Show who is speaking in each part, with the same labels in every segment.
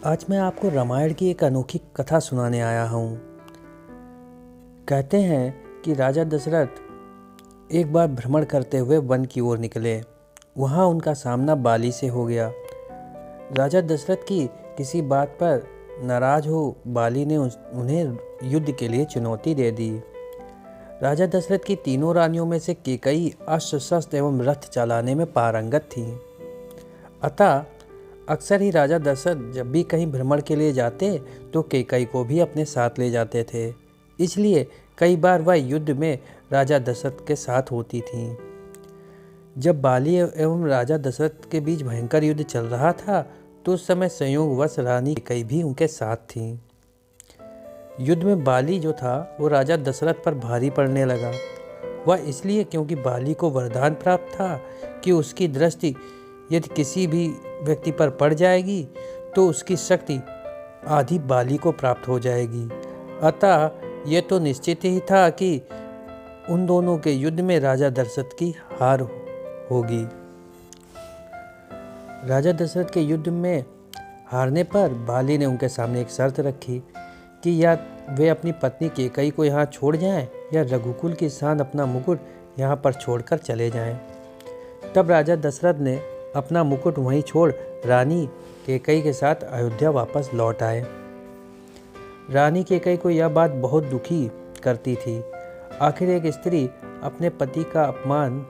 Speaker 1: आज मैं आपको रामायण की एक अनोखी कथा सुनाने आया हूँ। कहते हैं कि राजा दशरथ एक बार भ्रमण करते हुए वन की ओर निकले। वहाँ उनका सामना बाली से हो गया। राजा दशरथ की किसी बात पर नाराज हो बाली ने उन्हें युद्ध के लिए चुनौती दे दी। राजा दशरथ की तीनों रानियों में से कैकई अस्त्र शस्त्र एवं रथ चलाने में पारंगत थी। अतः अक्सर ही राजा दशरथ जब भी कहीं भ्रमण के लिए जाते तो कैकई को भी अपने साथ ले जाते थे। इसलिए कई बार वह युद्ध में राजा दशरथ के साथ होती थीं। जब बाली एवं राजा दशरथ के बीच भयंकर युद्ध चल रहा था तो उस समय संयोगवश रानी कैकई भी उनके साथ थीं। युद्ध में बाली जो था वो राजा दशरथ पर भारी पड़ने लगा। वह इसलिए क्योंकि बाली को वरदान प्राप्त था कि उसकी दृष्टि यदि किसी भी व्यक्ति पर पड़ जाएगी तो उसकी शक्ति आधी बाली को प्राप्त हो जाएगी। अतः यह तो निश्चित ही था कि उन दोनों के युद्ध में राजा दशरथ की हार होगी। राजा दशरथ के युद्ध में हारने पर बाली ने उनके सामने एक शर्त रखी कि या वे अपनी पत्नी कैकई को यहाँ छोड़ जाएं या रघुकुल की शान अपना मुकुट यहाँ पर छोड़कर चले जाएं। तब राजा दशरथ ने अपना मुकुट वहीं छोड़ रानी कैकई के साथ अयोध्या वापस लौट आए। रानी कैकई को यह बात बहुत दुखी करती थी। आखिर एक स्त्री अपने पति का अपमान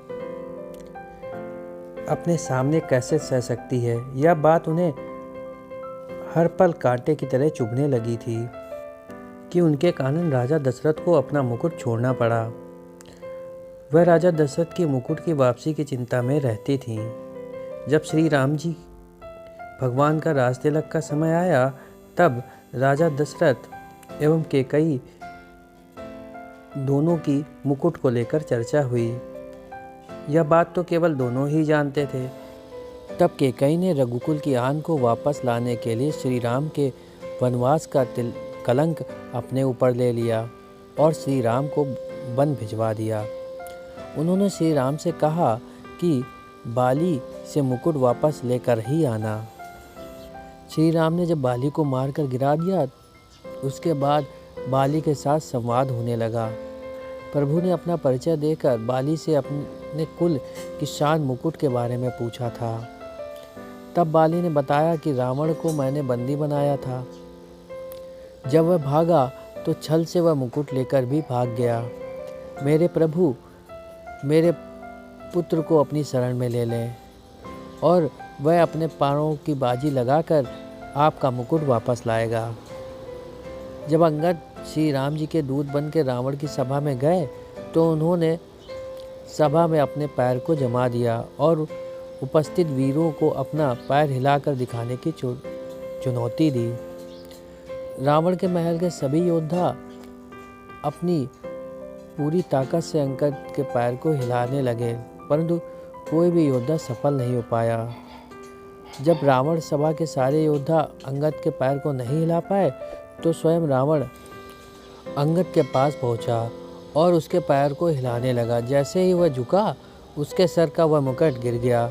Speaker 1: अपने सामने कैसे सह सकती है। यह बात उन्हें हर पल कांटे की तरह चुभने लगी थी कि उनके कारण राजा दशरथ को अपना मुकुट छोड़ना पड़ा। वह राजा दशरथ की मुकुट की वापसी की चिंता में रहती थीं। जब श्री राम जी भगवान का राज तिलक का समय आया तब राजा दशरथ एवं कैकई दोनों की मुकुट को लेकर चर्चा हुई। यह बात तो केवल दोनों ही जानते थे। तब कैकई ने रघुकुल की आन को वापस लाने के लिए श्री राम के वनवास का कलंक अपने ऊपर ले लिया और श्री राम को वन भिजवा दिया। उन्होंने श्री राम से कहा कि बाली से मुकुट वापस लेकर ही आना। श्री राम ने जब बाली को मारकर गिरा दिया उसके बाद बाली के साथ संवाद होने लगा। प्रभु ने अपना परिचय देकर बाली से अपने कुल की शान मुकुट के बारे में पूछा था। तब बाली ने बताया कि रावण को मैंने बंदी बनाया था। जब वह भागा तो छल से वह मुकुट लेकर भी भाग गया। मेरे प्रभु मेरे पुत्र को अपनी शरण में ले लें और वह अपने प्राणों की बाजी लगाकर आपका मुकुट वापस लाएगा। जब अंगद श्री राम जी के दूत बनकर रावण की सभा में गए तो उन्होंने सभा में अपने पैर को जमा दिया और उपस्थित वीरों को अपना पैर हिलाकर दिखाने की चुनौती दी। रावण के महल के सभी योद्धा अपनी पूरी ताकत से अंगद के पैर को हिलाने लगे परंतु कोई भी योद्धा सफल नहीं हो पाया। जब रावण सभा के सारे योद्धा अंगद के पैर को नहीं हिला पाए तो स्वयं रावण अंगद के पास पहुंचा और उसके पैर को हिलाने लगा। जैसे ही वह झुका उसके सर का वह मुकुट गिर गया।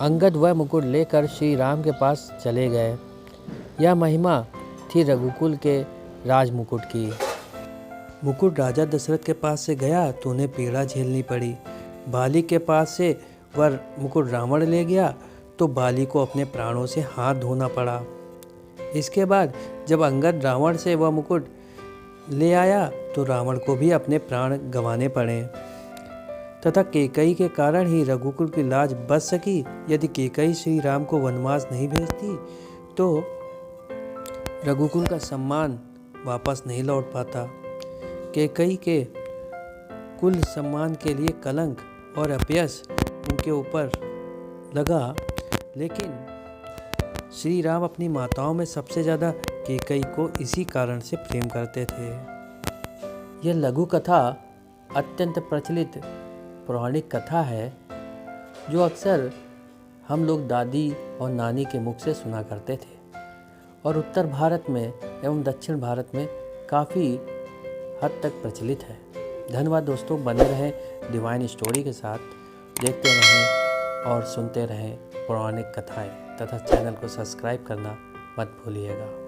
Speaker 1: अंगद वह मुकुट लेकर श्री राम के पास चले गए। यह महिमा थी रघुकुल के राज मुकुट की। मुकुट राजा दशरथ के पास से गया तो उन्हें पीड़ा झेलनी पड़ी। बाली के पास से वह मुकुट रावण ले गया तो बाली को अपने प्राणों से हाथ धोना पड़ा। इसके बाद जब अंगद रावण से वह मुकुट ले आया तो रावण को भी अपने प्राण गंवाने पड़े तथा कैकई के कारण ही रघुकुल की लाज बच सकी। यदि कैकई श्री राम को वनवास नहीं भेजती तो रघुकुल का सम्मान वापस नहीं लौट पाता। कैकई के कुल सम्मान के लिए कलंक और अपयश उनके ऊपर लगा, लेकिन श्री राम अपनी माताओं में सबसे ज़्यादा कैकई को इसी कारण से प्रेम करते थे। यह लघु कथा अत्यंत प्रचलित पौराणिक कथा है जो अक्सर हम लोग दादी और नानी के मुख से सुना करते थे और उत्तर भारत में एवं दक्षिण भारत में काफ़ी हद तक प्रचलित है। धन्यवाद दोस्तों, बने रहें डिवाइन स्टोरी के साथ, देखते रहें और सुनते रहें पौराणिक कथाएं तथा चैनल को सब्सक्राइब करना मत भूलिएगा।